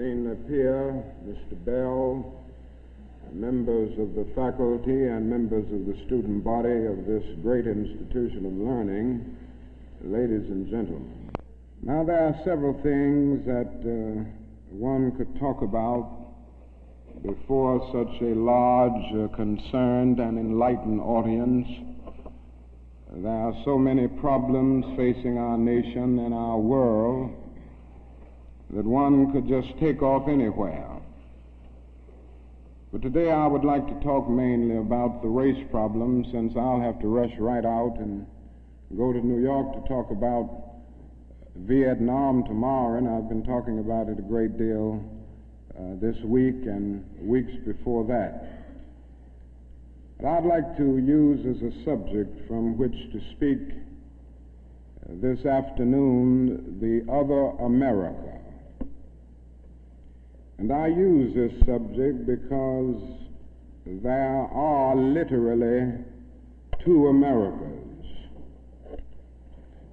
Dean Peer, Mr. Bell, members of the faculty and members of the student body of this great institution of learning, ladies and gentlemen. Now, there are several things that one could talk about before such a large, concerned, and enlightened audience. There are so many problems facing our nation and our world that one could just take off anywhere. But today I would like to talk mainly about the race problem, since I'll have to rush right out and go to New York to talk about Vietnam tomorrow, and I've been talking about it a great deal this week and weeks before that. But I'd like to use as a subject from which to speak this afternoon the other America. And I use this subject because there are literally two Americas.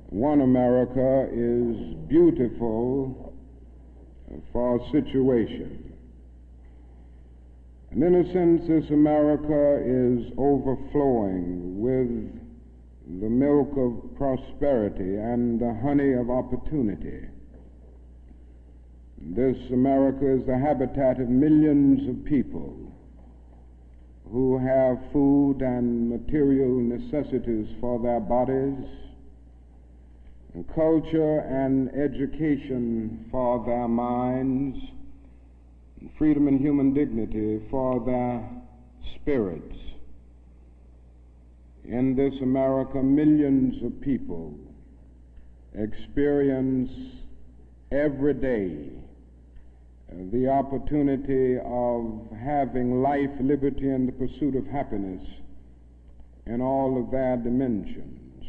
One America is beautiful for a situation. And in a sense, this America is overflowing with the milk of prosperity and the honey of opportunity. This America is the habitat of millions of people who have food and material necessities for their bodies, and culture and education for their minds, and freedom and human dignity for their spirits. In this America, millions of people experience every day the opportunity of having life, liberty, and the pursuit of happiness in all of their dimensions.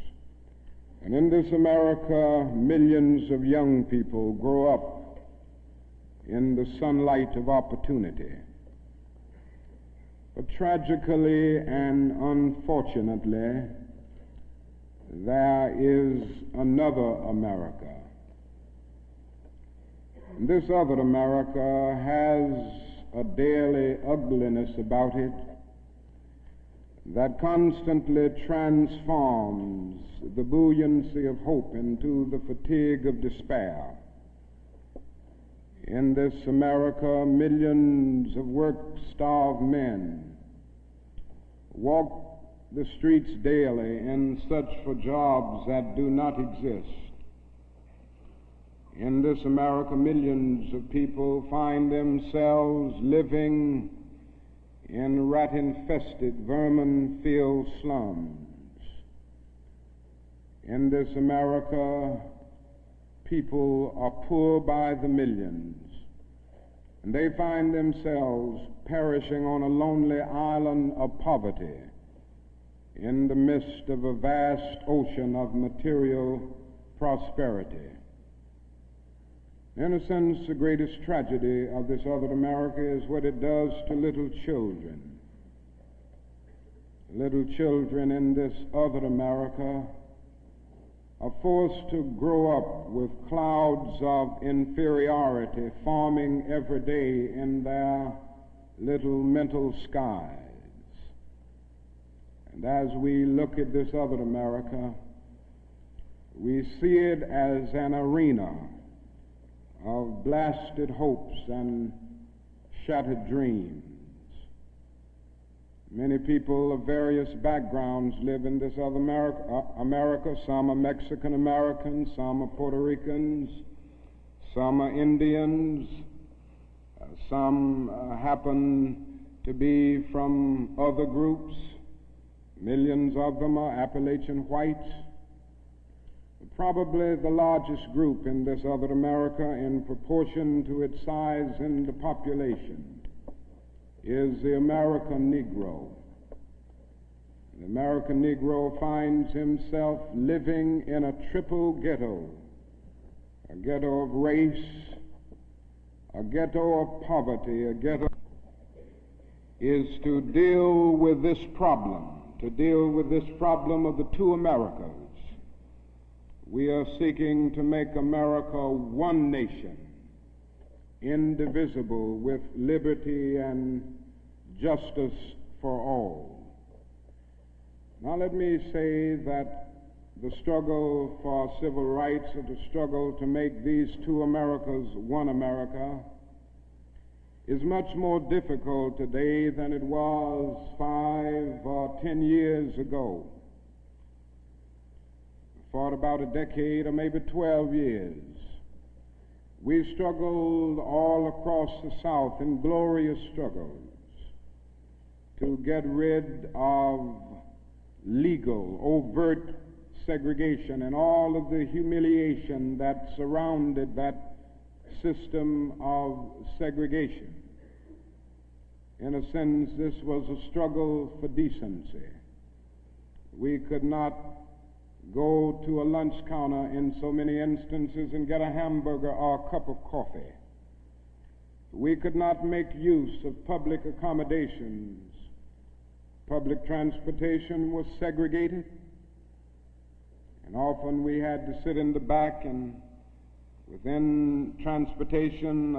And in this America, millions of young people grow up in the sunlight of opportunity. But tragically and unfortunately, there is another America. And this other America has a daily ugliness about it that constantly transforms the buoyancy of hope into the fatigue of despair. In this America, millions of work-starved men walk the streets daily in search for jobs that do not exist. In this America, millions of people find themselves living in rat-infested, vermin-filled slums. In this America, people are poor by the millions, and they find themselves perishing on a lonely island of poverty in the midst of a vast ocean of material prosperity. In a sense, the greatest tragedy of this other America is what it does to little children. Little children in this other America are forced to grow up with clouds of inferiority forming every day in their little mental skies. And as we look at this other America, we see it as an arena of blasted hopes and shattered dreams. Many people of various backgrounds live in this other America. Some are Mexican Americans, some are Puerto Ricans, some are Indians, some happen to be from other groups. Millions of them are Appalachian whites. Probably the largest group in this other America, in proportion to its size in the population, is the American Negro. The American Negro finds himself living in a triple ghetto, a ghetto of race, a ghetto of poverty, a ghetto is to deal with this problem of the two Americas. We are seeking to make America one nation, indivisible, with liberty and justice for all. Now let me say that the struggle for civil rights, or the struggle to make these two Americas one America, is much more difficult today than it was 5 or 10 years ago. For about a decade or maybe 12 years, we struggled all across the South in glorious struggles to get rid of legal, overt segregation and all of the humiliation that surrounded that system of segregation. In a sense, this was a struggle for decency. We could not go to a lunch counter in so many instances and get a hamburger or a cup of coffee. We could not make use of public accommodations. Public transportation was segregated, and often we had to sit in the back, and within transportation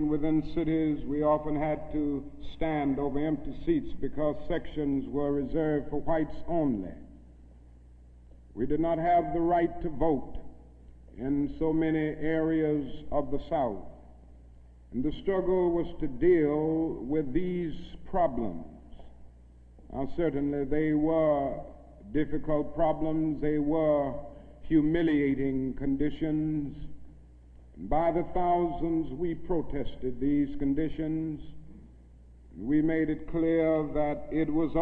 within cities, we often had to stand over empty seats because sections were reserved for whites only. We did not have the right to vote in so many areas of the South. And the struggle was to deal with these problems. Now, certainly they were difficult problems. They were humiliating conditions. And by the thousands, we protested these conditions. We made it clear that it was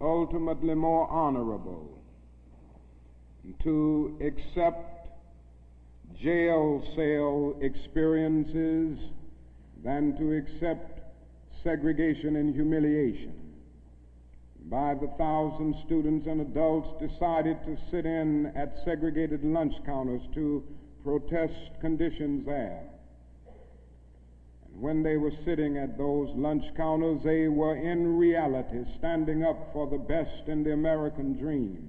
ultimately more honorable to accept jail cell experiences than to accept segregation and humiliation. By the thousands, students and adults decided to sit in at segregated lunch counters to protest conditions there. And when they were sitting at those lunch counters, they were in reality standing up for the best in the American dream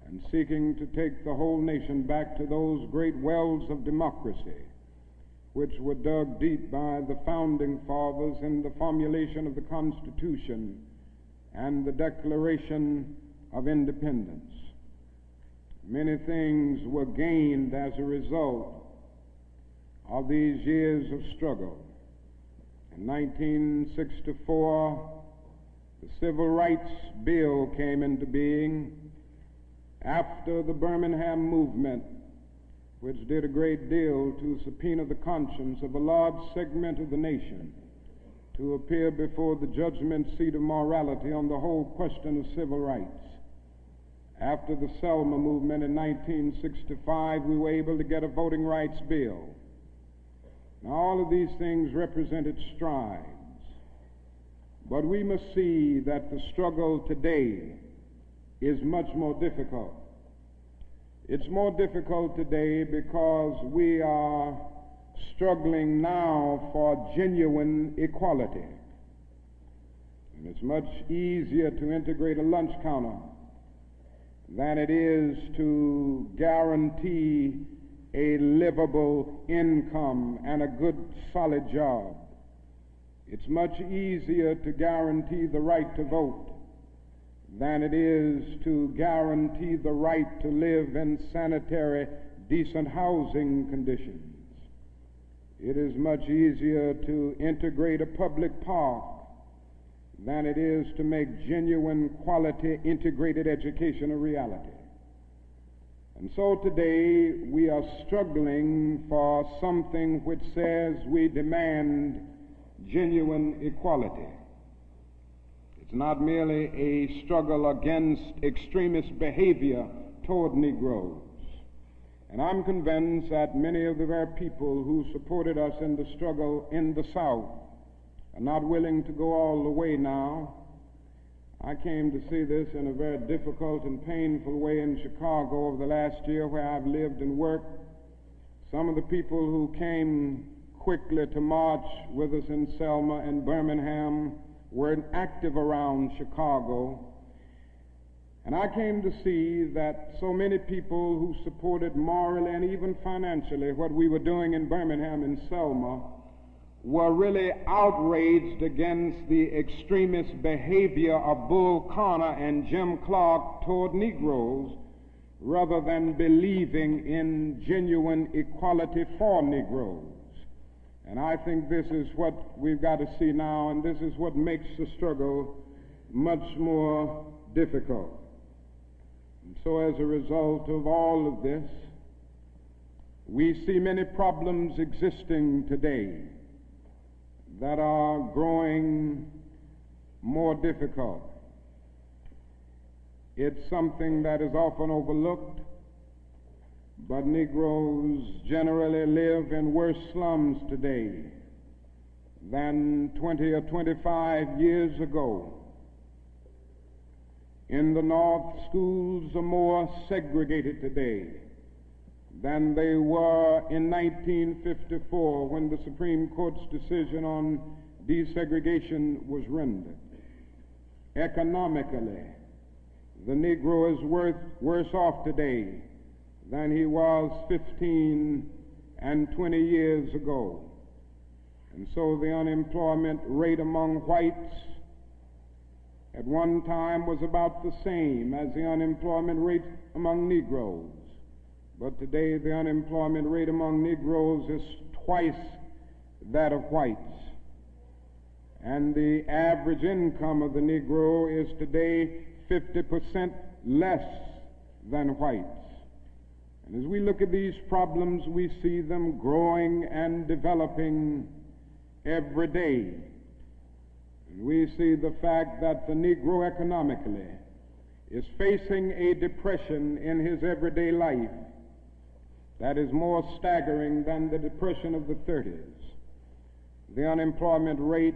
and seeking to take the whole nation back to those great wells of democracy which were dug deep by the founding fathers in the formulation of the Constitution and the Declaration of Independence. Many things were gained as a result of these years of struggle. In 1964, the Civil Rights Bill came into being after the Birmingham movement, which did a great deal to subpoena the conscience of a large segment of the nation to appear before the judgment seat of morality on the whole question of civil rights. After the Selma movement in 1965, we were able to get a voting rights bill. Now, all of these things represented strides, but we must see that the struggle today is much more difficult. It's more difficult today because we are struggling now for genuine equality. And it's much easier to integrate a lunch counter than it is to guarantee a livable income and a good, solid job. It's much easier to guarantee the right to vote than it is to guarantee the right to live in sanitary, decent housing conditions. It is much easier to integrate a public park than it is to make genuine, quality, integrated education a reality. And so today we are struggling for something which says we demand genuine equality. It's not merely a struggle against extremist behavior toward Negroes. And I'm convinced that many of the very people who supported us in the struggle in the South are not willing to go all the way now. I came to see this in a very difficult and painful way in Chicago over the last year, where I've lived and worked. Some of the people who came quickly to march with us in Selma and Birmingham were active around Chicago, And I came to see that so many people who supported morally and even financially what we were doing in Birmingham and Selma were really outraged against the extremist behavior of Bull Connor and Jim Clark toward Negroes, rather than believing in genuine equality for Negroes. And I think this is what we've got to see now, and this is what makes the struggle much more difficult. And so as a result of all of this, we see many problems existing today that are growing more difficult. It's something that is often overlooked, but Negroes generally live in worse slums today than 20 or 25 years ago. In the North, schools are more segregated today than they were in 1954 when the Supreme Court's decision on desegregation was rendered. Economically, the Negro is worse off today than he was 15 and 20 years ago. And so the unemployment rate among whites at one time was about the same as the unemployment rate among Negroes. But today the unemployment rate among Negroes is twice that of whites. And the average income of the Negro is today 50% less than whites. And as we look at these problems, we see them growing and developing every day. And we see the fact that the Negro economically is facing a depression in his everyday life that is more staggering than the depression of the 30s. The unemployment rate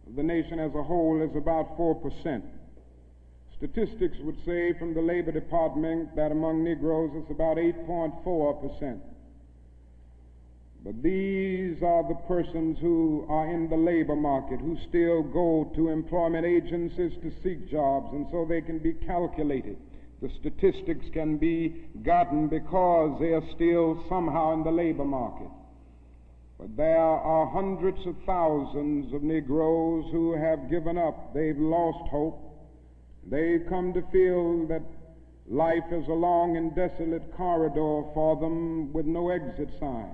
of the nation as a whole is about 4%. Statistics would say from the Labor Department that among Negroes it's about 8.4%. But these are the persons who are in the labor market, who still go to employment agencies to seek jobs, and so they can be calculated. The statistics can be gotten because they are still somehow in the labor market. But there are hundreds of thousands of Negroes who have given up. They've lost hope. They've come to feel that life is a long and desolate corridor for them with no exit sign.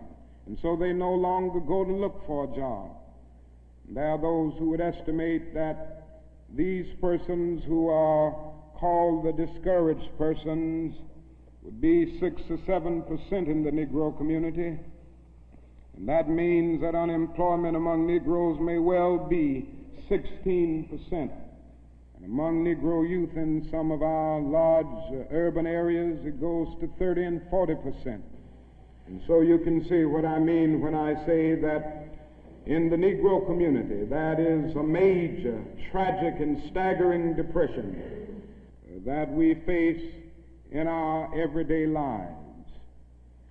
And so they no longer go to look for a job. There are those who would estimate that these persons who are called the discouraged persons would be 6 or 7% in the Negro community. And that means that unemployment among Negroes may well be 16%. And among Negro youth in some of our large urban areas, it goes to 30 and 40%. And so you can see what I mean when I say that in the Negro community, that is a major, tragic, and staggering depression that we face in our everyday lives.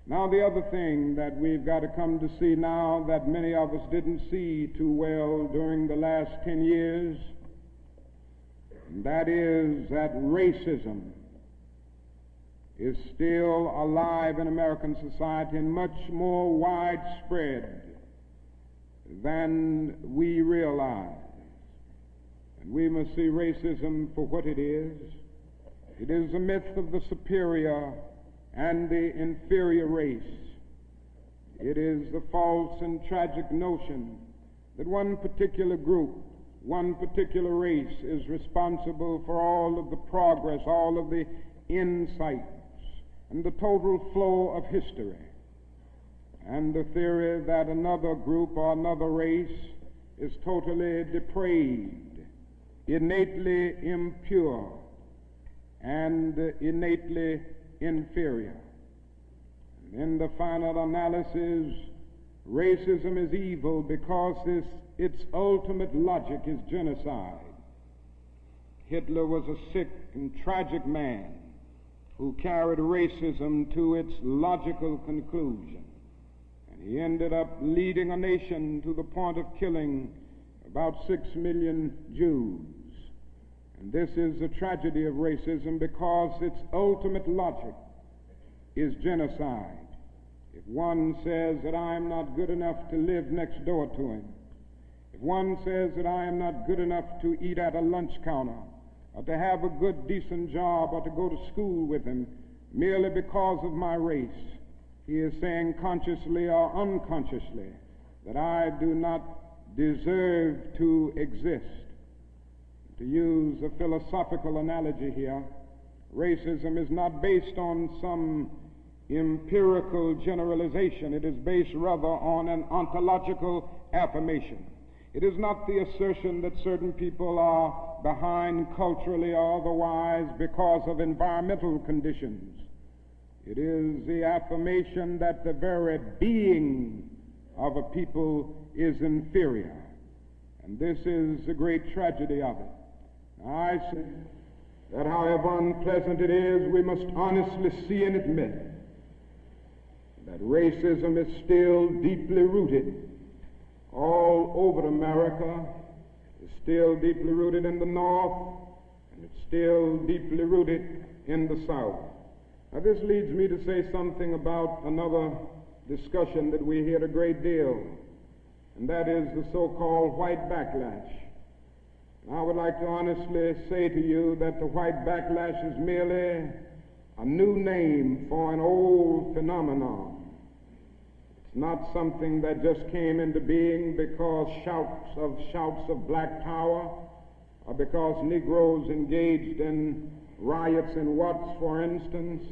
Now, the other thing that we've got to come to see now that many of us didn't see too well during the last 10 years, and that is that racism is still alive in American society and much more widespread than we realize. And we must see racism for what it is. It is a myth of the superior and the inferior race. It is the false and tragic notion that one particular group, one particular race is responsible for all of the progress, all of the insights, and the total flow of history. And the theory that another group or another race is totally depraved, innately impure, and innately inferior. And in the final analysis, racism is evil because its ultimate logic is genocide. Hitler was a sick and tragic man who carried racism to its logical conclusion. And he ended up leading a nation to the point of killing about 6 million Jews. And this is the tragedy of racism, because its ultimate logic is genocide. If one says that I am not good enough to live next door to him, if one says that I am not good enough to eat at a lunch counter, or to have a good, decent job, or to go to school with him, merely because of my race, he is saying consciously or unconsciously that I do not deserve to exist. To use a philosophical analogy here, racism is not based on some empirical generalization. It is based rather on an ontological affirmation. It is not the assertion that certain people are behind culturally or otherwise because of environmental conditions. It is the affirmation that the very being of a people is inferior. And this is the great tragedy of it. I say that however unpleasant it is, we must honestly see and admit that racism is still deeply rooted all over America. It's still deeply rooted in the North, and it's still deeply rooted in the South. Now this leads me to say something about another discussion that we hear a great deal, and that is the so-called white backlash. I would like to honestly say to you that the white backlash is merely a new name for an old phenomenon. It's not something that just came into being because shouts of black power, or because Negroes engaged in riots in Watts, for instance.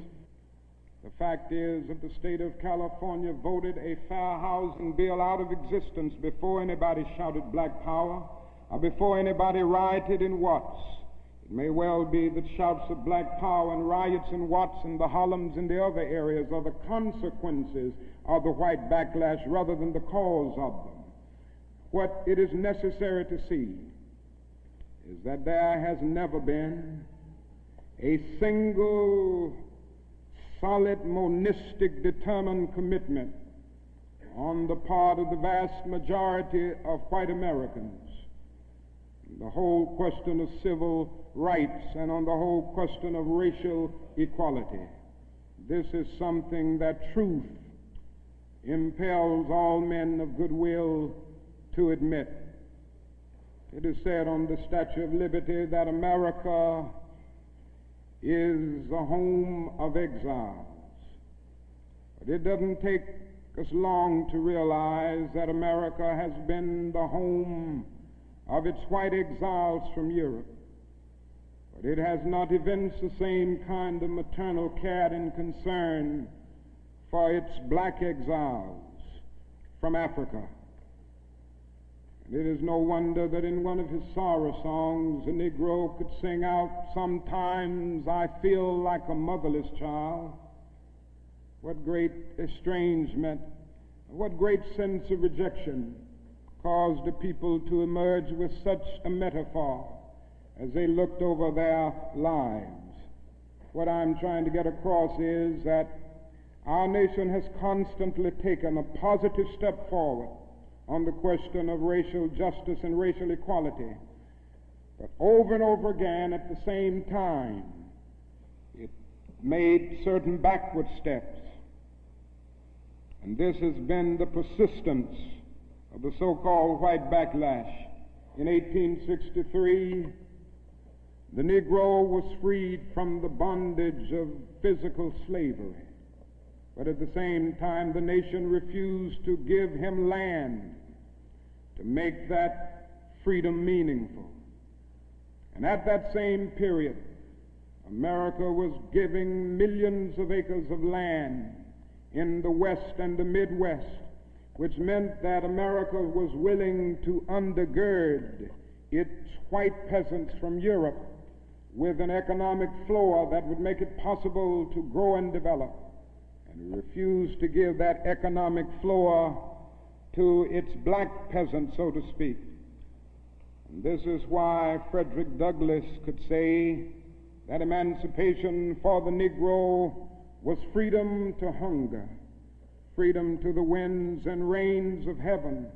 The fact is that the state of California voted a fair housing bill out of existence before anybody shouted black power, or before anybody rioted in Watts. It may well be that shouts of black power and riots in Watts and the Harlems and the other areas are the consequences of the white backlash rather than the cause of them. What it is necessary to see is that there has never been a single solid, monistic, determined commitment on the part of the vast majority of white Americans, the whole question of civil rights and on the whole question of racial equality. This is something that truth impels all men of goodwill to admit. It is said on the Statue of Liberty that America is the home of exiles. But it doesn't take us long to realize that America has been the home of its white exiles from Europe. But it has not evinced the same kind of maternal care and concern for its black exiles from Africa. And it is no wonder that in one of his sorrow songs, a Negro could sing out, "Sometimes I feel like a motherless child." What great estrangement, what great sense of rejection caused the people to emerge with such a metaphor as they looked over their lives. What I'm trying to get across is that our nation has constantly taken a positive step forward on the question of racial justice and racial equality. But over and over again at the same time, it made certain backward steps. And this has been the persistence of the so-called white backlash. In 1863, the Negro was freed from the bondage of physical slavery. But at the same time, the nation refused to give him land to make that freedom meaningful. And at that same period, America was giving millions of acres of land in the West and the Midwest, which meant that America was willing to undergird its white peasants from Europe with an economic floor that would make it possible to grow and develop. And refused to give that economic floor to its black peasants, so to speak. And this is why Frederick Douglass could say that emancipation for the Negro was freedom to hunger, freedom to the winds and rains of heaven,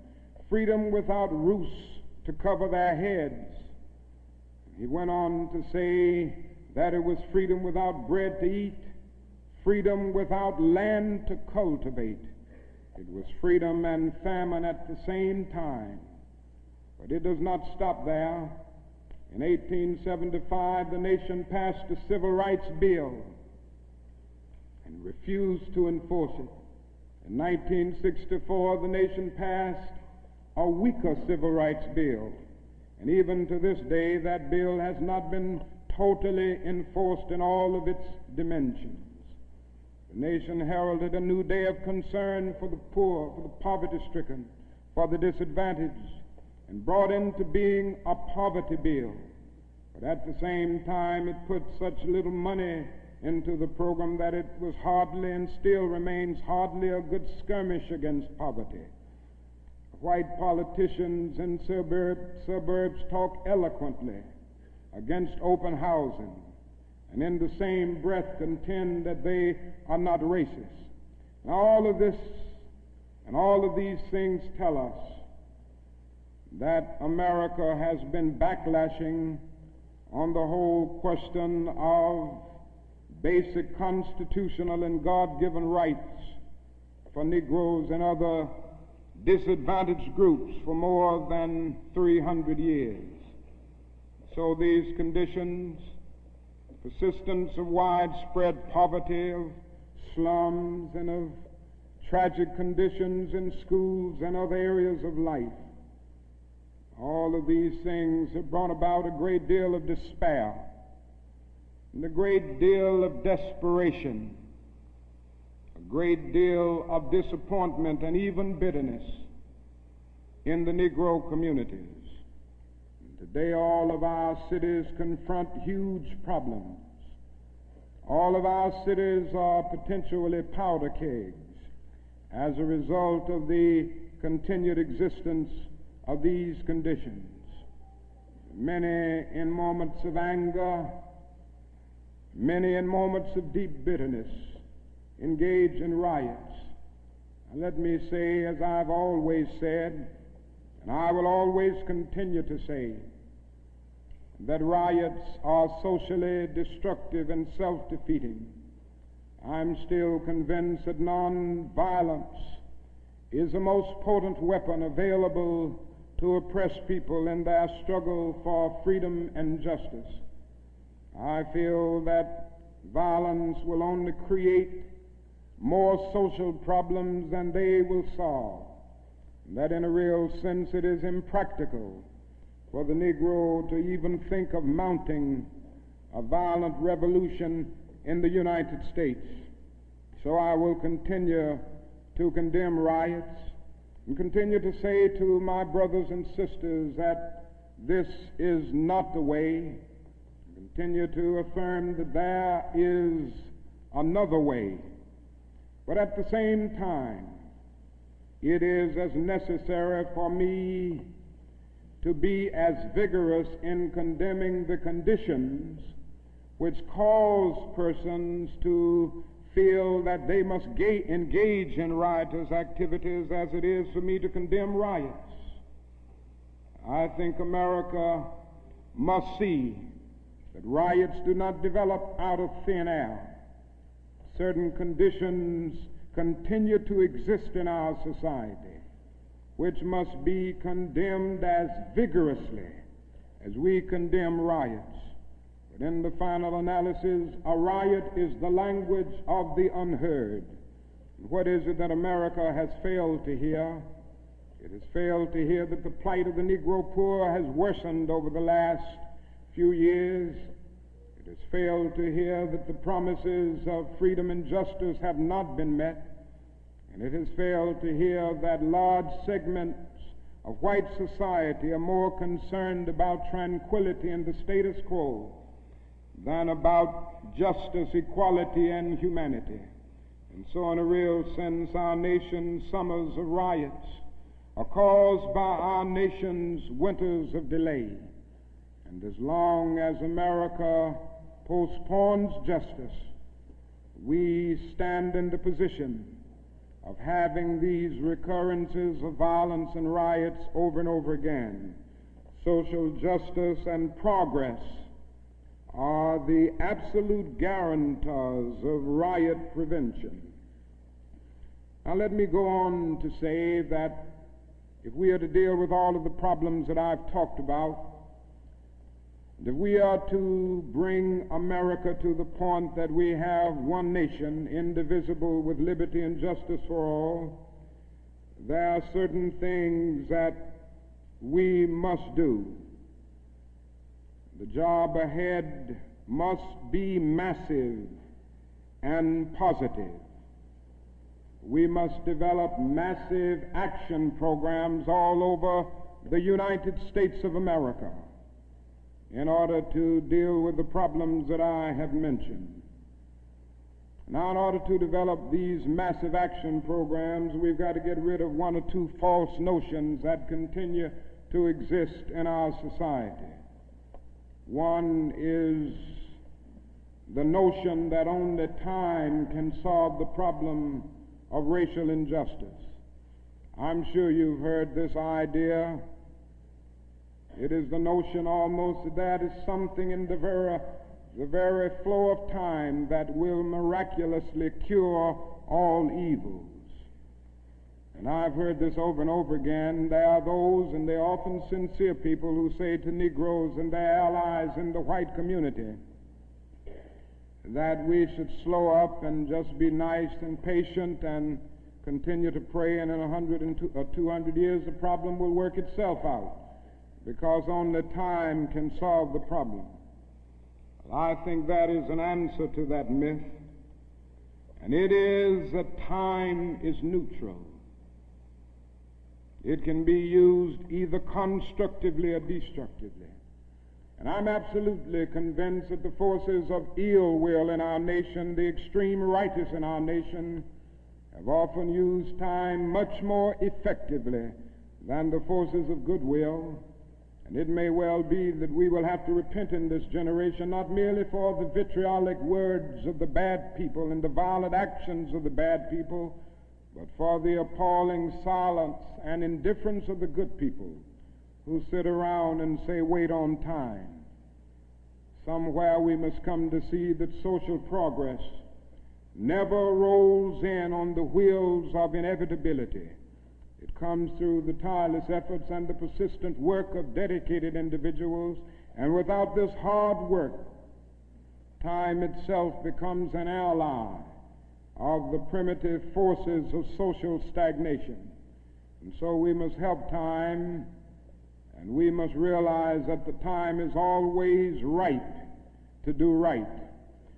freedom without roofs to cover their heads. He went on to say that it was freedom without bread to eat, freedom without land to cultivate. It was freedom and famine at the same time. But it does not stop there. In 1875, the nation passed the Civil Rights Bill and refused to enforce it. In 1964, the nation passed a weaker Civil Rights Bill. And even to this day, that bill has not been totally enforced in all of its dimensions. The nation heralded a new day of concern for the poor, for the poverty-stricken, for the disadvantaged, and brought into being a poverty bill. But at the same time, it put such little money into the program that it was hardly and still remains hardly a good skirmish against poverty. White politicians in suburbs talk eloquently against open housing, and in the same breath contend that they are not racist. And all of this and all of these things tell us that America has been backlashing on the whole question of basic constitutional and God-given rights for Negroes and other disadvantaged groups for more than 300 years. So these conditions, persistence of widespread poverty, of slums, and of tragic conditions in schools and other areas of life, all of these things have brought about a great deal of despair and a great deal of desperation, a great deal of disappointment and even bitterness in the Negro communities. And today all of our cities confront huge problems. All of our cities are potentially powder kegs as a result of the continued existence of these conditions. Many in moments of anger, many in moments of deep bitterness, engage in riots. And let me say, as I've always said, and I will always continue to say, that riots are socially destructive and self-defeating. I'm still convinced that nonviolence is the most potent weapon available to oppress people in their struggle for freedom and justice. I feel that violence will only create more social problems than they will solve, and that in a real sense it is impractical for the Negro to even think of mounting a violent revolution in the United States. So I will continue to condemn riots and continue to say to my brothers and sisters that this is not the way. Continue to affirm that there is another way. But at the same time, it is as necessary for me to be as vigorous in condemning the conditions which cause persons to feel that they must engage in riotous activities as it is for me to condemn riots. I think America must see that riots do not develop out of thin air. Certain conditions continue to exist in our society, which must be condemned as vigorously as we condemn riots. But in the final analysis, a riot is the language of the unheard. And what is it that America has failed to hear? It has failed to hear that the plight of the Negro poor has worsened over the last few years. It has failed to hear that the promises of freedom and justice have not been met. And it has failed to hear that large segments of white society are more concerned about tranquility and the status quo than about justice, equality, and humanity. And so in a real sense, our nation's summers of riots are caused by our nation's winters of delay. And as long as America postpones justice, we stand in the position of having these recurrences of violence and riots over and over again. social justice, and progress are the absolute guarantors of riot prevention. Now let me go on to say that if we are to deal with all of the problems that I've talked about, if we are to bring America to the point that we have one nation, indivisible, with liberty and justice for all, there are certain things that we must do. The job ahead must be massive and positive. We must develop massive action programs all over the United States of America in order to deal with the problems that I have mentioned. Now, in order to develop these massive action programs, we've got to get rid of one or two false notions that continue to exist in our society. One is the notion that only time can solve the problem of racial injustice. I'm sure you've heard this idea. It is the notion almost that is something in the very flow of time that will miraculously cure all evils. And I've heard this over and over again. There are those, and they're often sincere people, who say to Negroes and their allies in the white community that we should slow up and just be nice and patient and continue to pray, and in 100 or 200 years the problem will work itself out, because only time can solve the problem. I think that is an answer to that myth, and it is that time is neutral. It can be used either constructively or destructively. And I'm absolutely convinced that the forces of ill will in our nation, the extreme righteous in our nation, have often used time much more effectively than the forces of goodwill. And it may well be that we will have to repent in this generation, not merely for the vitriolic words of the bad people and the violent actions of the bad people, but for the appalling silence and indifference of the good people who sit around and say, wait on time. Somewhere we must come to see that social progress never rolls in on the wheels of inevitability. It comes through the tireless efforts and the persistent work of dedicated individuals, and without this hard work, time itself becomes an ally of the primitive forces of social stagnation. And so we must help time, and we must realize that the time is always right to do right.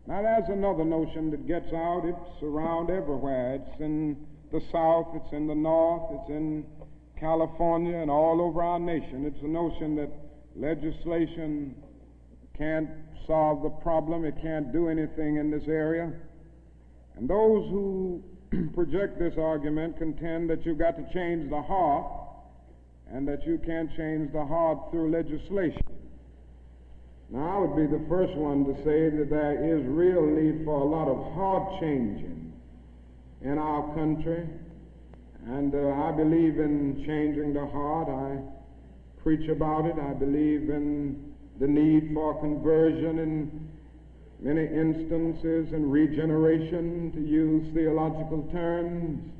Now there's another notion that gets out. It's around everywhere. It's in the South, it's in the North, it's in California, and all over our nation. It's the notion that legislation can't solve the problem. It can't do anything in this area. And those who project this argument contend that you've got to change the heart, and that you can't change the heart through legislation. Now, I would be the first one to say that there is real need for a lot of heart changing in our country, and I believe in changing the heart. I preach about it. I believe in the need for conversion in many instances, and regeneration, to use theological terms.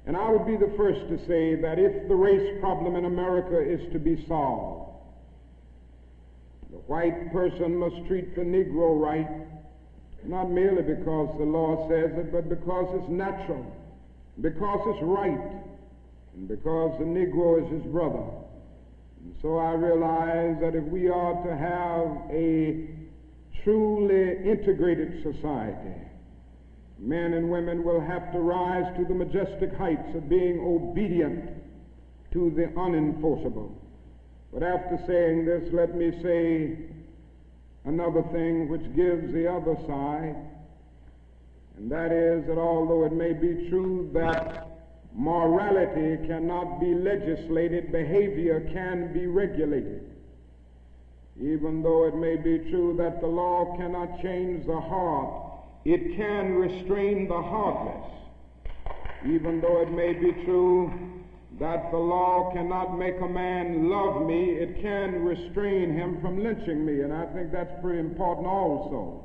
And I would be the first to say that if the race problem in America is to be solved, the white person must treat the Negro right, not merely because the law says it, but because it's natural, because it's right, and because the Negro is his brother. And so I realize that if we are to have a truly integrated society, men and women will have to rise to the majestic heights of being obedient to the unenforceable. But after saying this, let me say another thing which gives the other side, and that is that although it may be true that morality cannot be legislated, behavior can be regulated. Even though it may be true that the law cannot change the heart, it can restrain the heartless. Even though it may be true that the law cannot make a man love me, it can restrain him from lynching me, and I think that's pretty important also.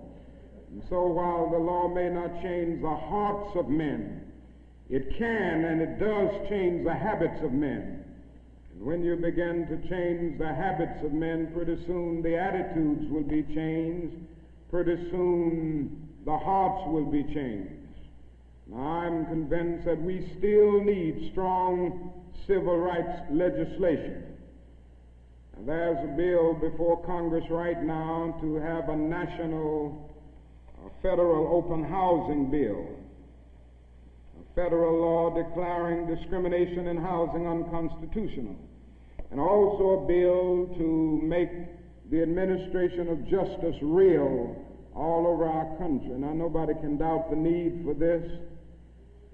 And so while the law may not change the hearts of men, it can and it does change the habits of men. And when you begin to change the habits of men, pretty soon the attitudes will be changed, pretty soon the hearts will be changed. Now, I'm convinced that we still need strong civil rights legislation. And there's a bill before Congress right now to have a national federal open housing bill, a federal law declaring discrimination in housing unconstitutional, and also a bill to make the administration of justice real all over our country. Now, nobody can doubt the need for this.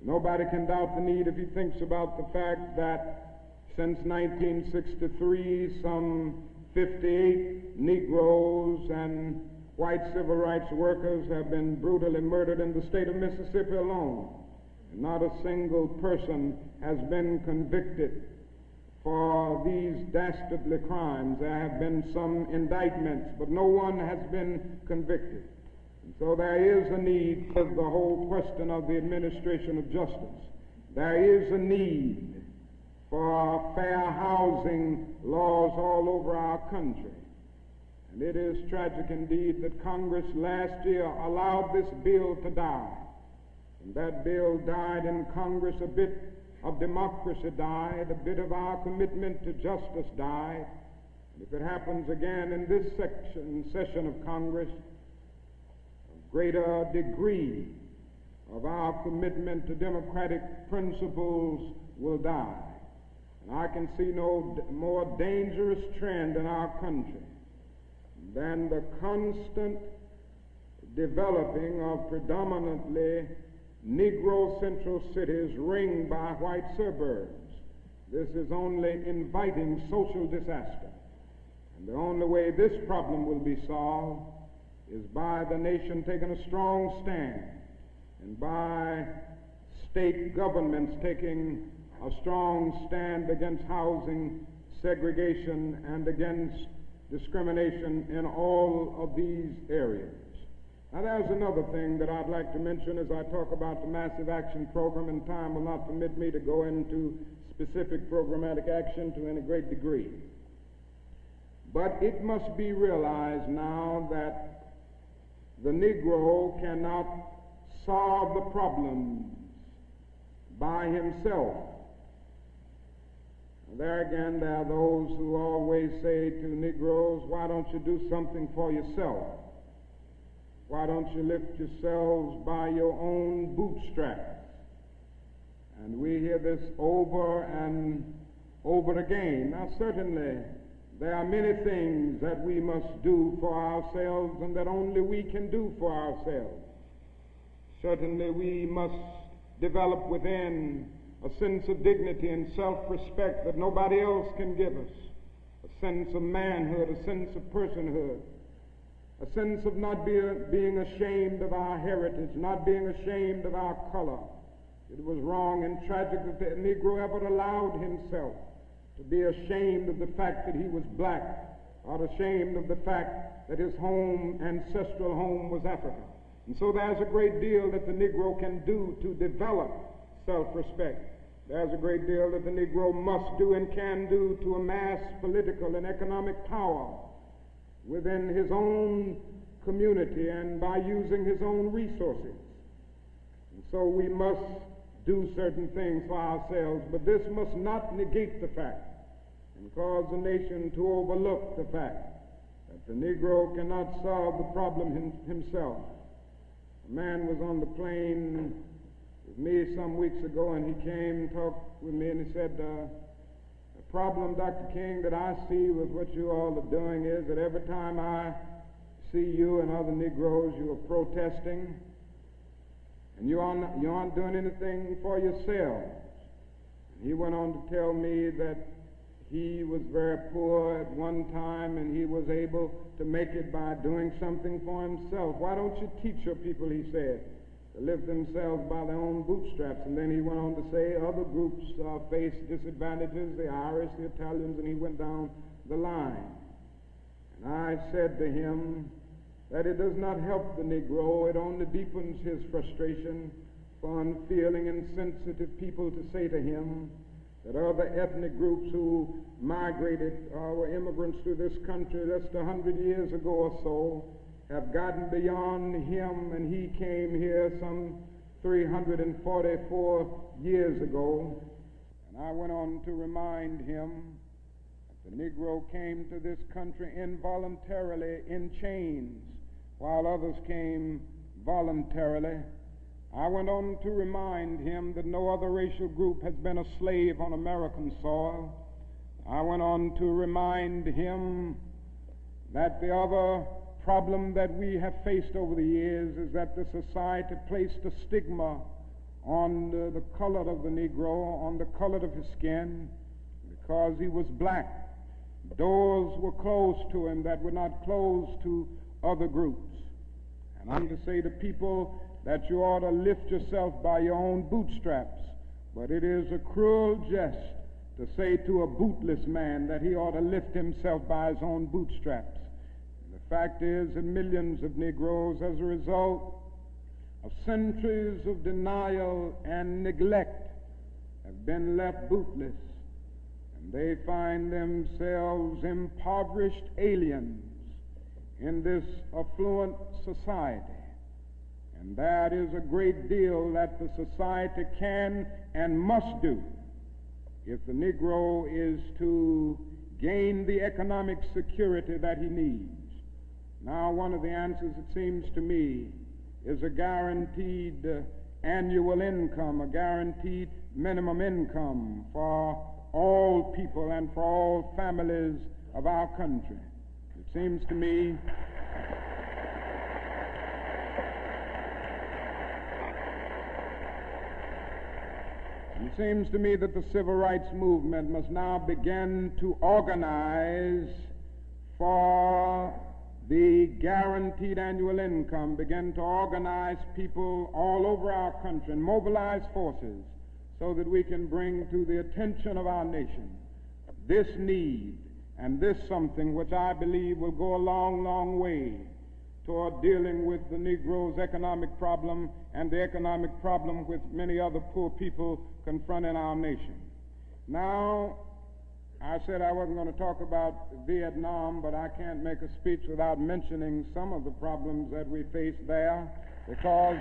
Nobody can doubt the need if he thinks about the fact that since 1963, some 58 Negroes and white civil rights workers have been brutally murdered in the state of Mississippi alone. And not a single person has been convicted for these dastardly crimes. There have been some indictments, but no one has been convicted. And so there is a need for the whole question of the administration of justice. There is a need for fair housing laws all over our country. And it is tragic indeed that Congress last year allowed this bill to die. And that bill died in Congress. A bit of democracy died, a bit of our commitment to justice died. And if it happens again in this session of Congress, a greater degree of our commitment to democratic principles will die. And I can see no more dangerous trend in our country than the constant developing of predominantly Negro central cities ringed by white suburbs. This is only inviting social disaster. And the only way this problem will be solved is by the nation taking a strong stand and by state governments taking a strong stand against housing segregation and against discrimination in all of these areas. Now, there's another thing that I'd like to mention as I talk about the Massive Action Program, and time will not permit me to go into specific programmatic action to any great degree. But it must be realized now that the Negro cannot solve the problems by himself. There again, there are those who always say to Negroes, why don't you do something for yourself? Why don't you lift yourselves by your own bootstraps? And we hear this over and over again. Now, certainly, there are many things that we must do for ourselves and that only we can do for ourselves. Certainly, we must develop within a sense of dignity and self-respect that nobody else can give us, a sense of manhood, a sense of personhood, a sense of not being ashamed of our heritage, not being ashamed of our color. It was wrong and tragic that the Negro ever allowed himself to be ashamed of the fact that he was black, or ashamed of the fact that his ancestral home was Africa. And so there's a great deal that the Negro can do to develop self-respect. There's a great deal that the Negro must do and can do to amass political and economic power within his own community and by using his own resources. And so we must do certain things for ourselves, but this must not negate the fact and cause the nation to overlook the fact that the Negro cannot solve the problem himself. A man was on the plane with me some weeks ago, and he came and talked with me, and he said, the problem, Dr. King, that I see with what you all are doing is that every time I see you and other Negroes, you are protesting, and you aren't doing anything for yourselves. And he went on to tell me that he was very poor at one time, and he was able to make it by doing something for himself. Why don't you teach your people, he said, to lift themselves by their own bootstraps. And then he went on to say other groups face disadvantages, the Irish, the Italians, and he went down the line. And I said to him that it does not help the Negro, it only deepens his frustration for unfeeling and sensitive people to say to him that other ethnic groups who migrated or were immigrants to this country just 100 years ago or so have gotten beyond him, and he came here some 344 years ago. And I went on to remind him that the Negro came to this country involuntarily in chains, while others came voluntarily. I went on to remind him that no other racial group has been a slave on American soil. I went on to remind him that the other problem that we have faced over the years is that the society placed a stigma on the color of the Negro, on the color of his skin, because he was black. Doors were closed to him that were not closed to other groups. And I'm to say to people that you ought to lift yourself by your own bootstraps, but it is a cruel jest to say to a bootless man that he ought to lift himself by his own bootstraps. And the fact is that millions of Negroes, as a result of centuries of denial and neglect, have been left bootless, and they find themselves impoverished aliens in this affluent society. And that is a great deal that the society can and must do if the Negro is to gain the economic security that he needs. Now, one of the answers, it seems to me, is a guaranteed annual income, a guaranteed minimum income for all people and for all families of our country. It seems to me that the civil rights movement must now begin to organize for the guaranteed annual income, begin to organize people all over our country and mobilize forces so that we can bring to the attention of our nation this need and this something which I believe will go a long, long way toward dealing with the Negro's economic problem and the economic problem with many other poor people confronting our nation. Now, I said I wasn't going to talk about Vietnam, but I can't make a speech without mentioning some of the problems that we face there, because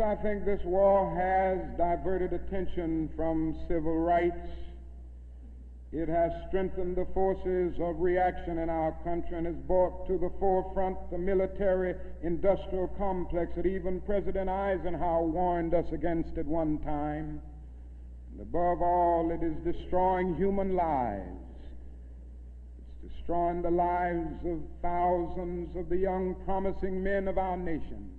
I think this war has diverted attention from civil rights. It has strengthened the forces of reaction in our country and has brought to the forefront the military-industrial complex that even President Eisenhower warned us against at one time. And above all, it is destroying human lives. It's destroying the lives of thousands of the young, promising men of our nation,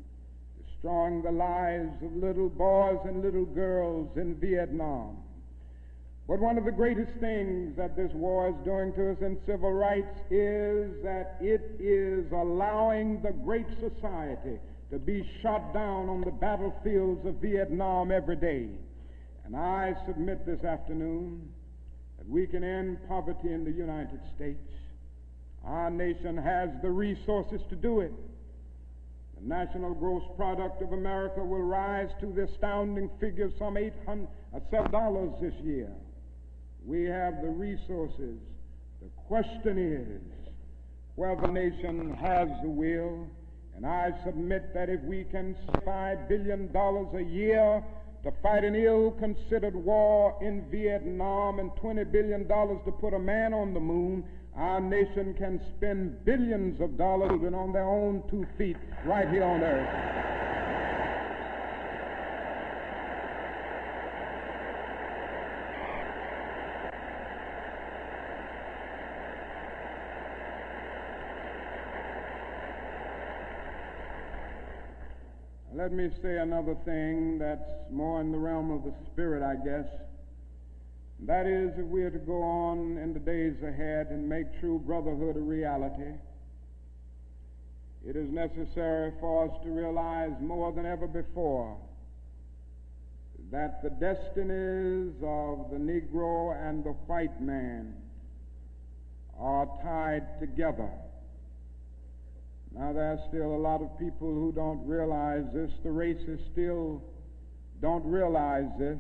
destroying the lives of little boys and little girls in Vietnam. But one of the greatest things that this war is doing to us in civil rights is that it is allowing the great society to be shot down on the battlefields of Vietnam every day. And I submit this afternoon that we can end poverty in the United States. Our nation has the resources to do it. The national gross product of America will rise to the astounding figure of some $7 this year. We have the resources. The question is whether the nation has the will. And I submit that if we can spend $5 billion a year to fight an ill-considered war in Vietnam and $20 billion to put a man on the moon, our nation can spend billions of dollars on their own 2 feet right here on earth. Let me say another thing that's more in the realm of the spirit, I guess. That is, if we are to go on in the days ahead and make true brotherhood a reality, it is necessary for us to realize more than ever before that the destinies of the Negro and the white man are tied together. Now, there's still a lot of people who don't realize this. The racists still don't realize this.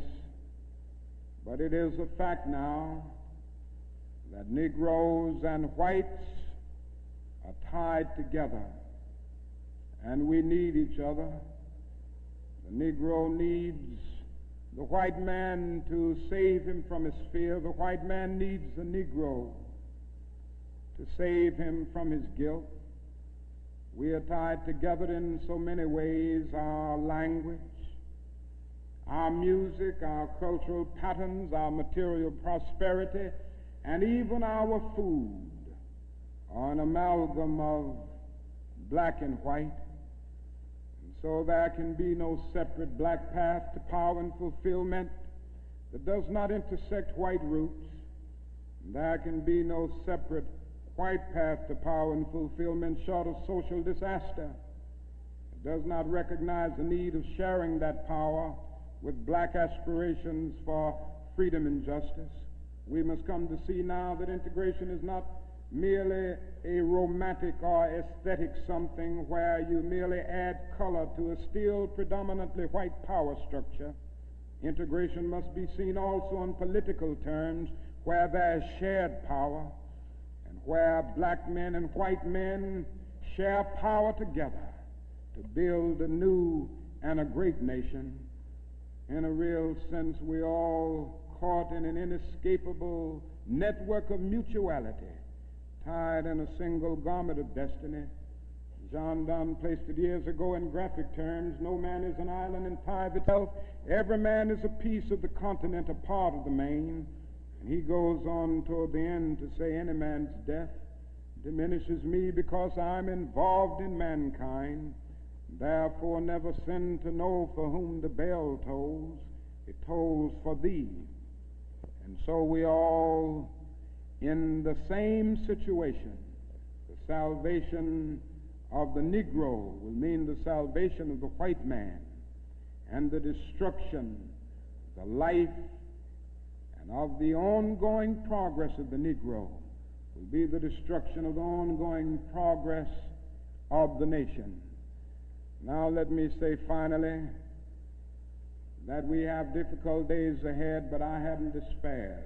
But it is a fact now that Negroes and whites are tied together, and we need each other. The Negro needs the white man to save him from his fear. The white man needs the Negro to save him from his guilt. We are tied together in so many ways: our language, our music, our cultural patterns, our material prosperity, and even our food are an amalgam of black and white. And so there can be no separate black path to power and fulfillment that does not intersect white roots. There can be no separate white path to power and fulfillment short of social disaster. It does not recognize the need of sharing that power with black aspirations for freedom and justice. We must come to see now that integration is not merely a romantic or aesthetic something where you merely add color to a still predominantly white power structure. Integration must be seen also in political terms, where there is shared power and where black men and white men share power together to build a new and a great nation. In a real sense, we're all caught in an inescapable network of mutuality, tied in a single garment of destiny. John Donne placed it years ago in graphic terms: no man is an island entire itself. Every man is a piece of the continent, a part of the main. And he goes on toward the end to say, any man's death diminishes me because I'm involved in mankind. Therefore never sin to know for whom the bell tolls. It tolls for thee. And so we all in the same situation. The salvation of the Negro will mean the salvation of the white man, and the destruction, the life, and of the ongoing progress of the Negro will be the destruction of the ongoing progress of the nation. Now let me say finally that we have difficult days ahead, but I haven't despaired.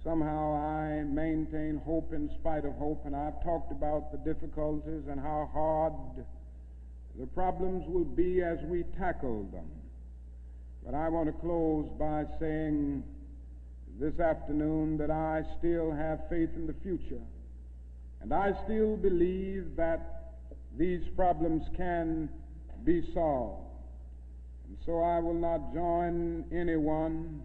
Somehow I maintain hope in spite of hope, and I've talked about the difficulties and how hard the problems will be as we tackle them. But I want to close by saying this afternoon that I still have faith in the future, and I still believe that these problems can be solved. And so I will not join anyone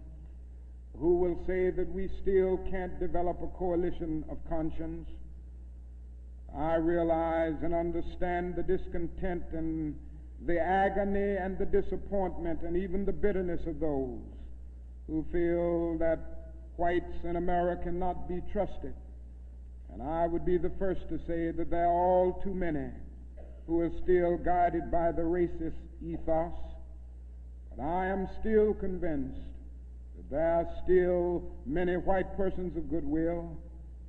who will say that we still can't develop a coalition of conscience. I realize and understand the discontent and the agony and the disappointment and even the bitterness of those who feel that whites in America cannot be trusted. And I would be the first to say that there are all too many who are still guided by the racist ethos. But I am still convinced that there are still many white persons of goodwill,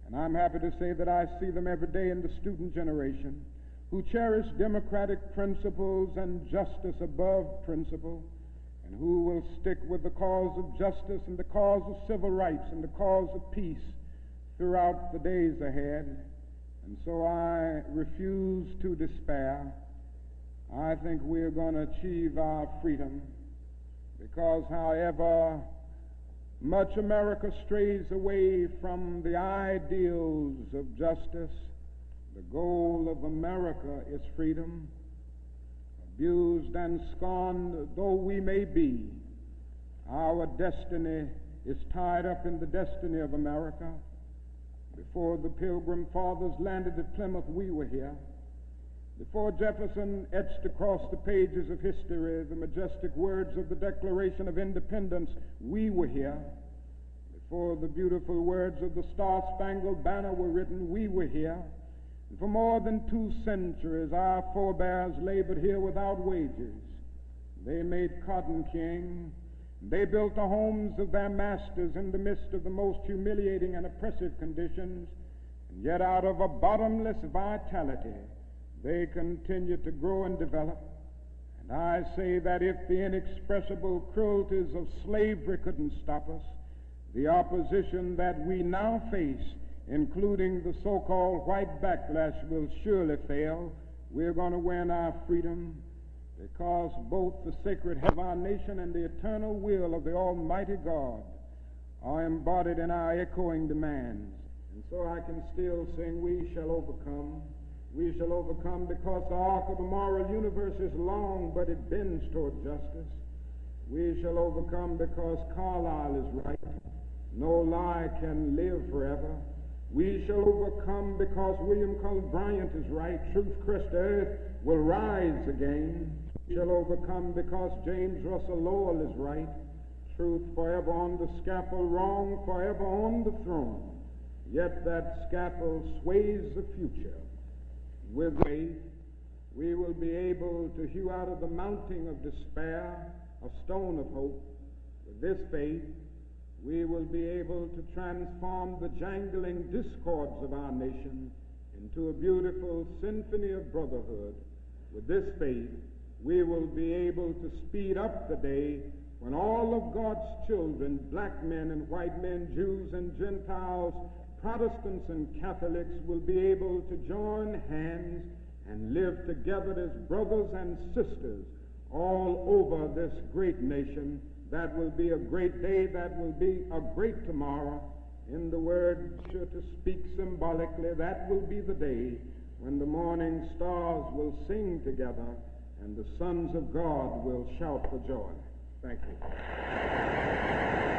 and I'm happy to say that I see them every day in the student generation, who cherish democratic principles and justice above principle, and who will stick with the cause of justice and the cause of civil rights and the cause of peace throughout the days ahead. And so I refuse to despair. I think we are going to achieve our freedom, because however much America strays away from the ideals of justice, the goal of America is freedom. Abused and scorned though we may be, our destiny is tied up in the destiny of America. Before the Pilgrim Fathers landed at Plymouth, we were here. Before Jefferson etched across the pages of history the majestic words of the Declaration of Independence, we were here. before the beautiful words of the Star-Spangled Banner were written, we were here. And for more than 2 centuries, our forebears labored here without wages. They made cotton king. They built the homes of their masters in the midst of the most humiliating and oppressive conditions. And yet out of a bottomless vitality, they continued to grow and develop. And I say that if the inexpressible cruelties of slavery couldn't stop us, the opposition that we now face, including the so-called white backlash, will surely fail. We're going to win our freedom, because both the sacred head of our nation and the eternal will of the Almighty God are embodied in our echoing demands. And so I can still sing, we shall overcome. We shall overcome because the arc of the moral universe is long, but it bends toward justice. We shall overcome because Carlyle is right. No lie can live forever. We shall overcome because William Cullen Bryant is right. Truth-crushed earth will rise again. We shall overcome because James Russell Lowell is right. Truth forever on the scaffold, wrong forever on the throne. Yet that scaffold sways the future. With faith, we will be able to hew out of the mounting of despair a stone of hope. With this faith, we will be able to transform the jangling discords of our nation into a beautiful symphony of brotherhood. With this faith, we will be able to speed up the day when all of God's children, black men and white men, Jews and Gentiles, Protestants and Catholics, will be able to join hands and live together as brothers and sisters all over this great nation. That will be a great day. That will be a great tomorrow. In the word, to speak symbolically, that will be the day when the morning stars will sing together and the sons of God will shout for joy. Thank you.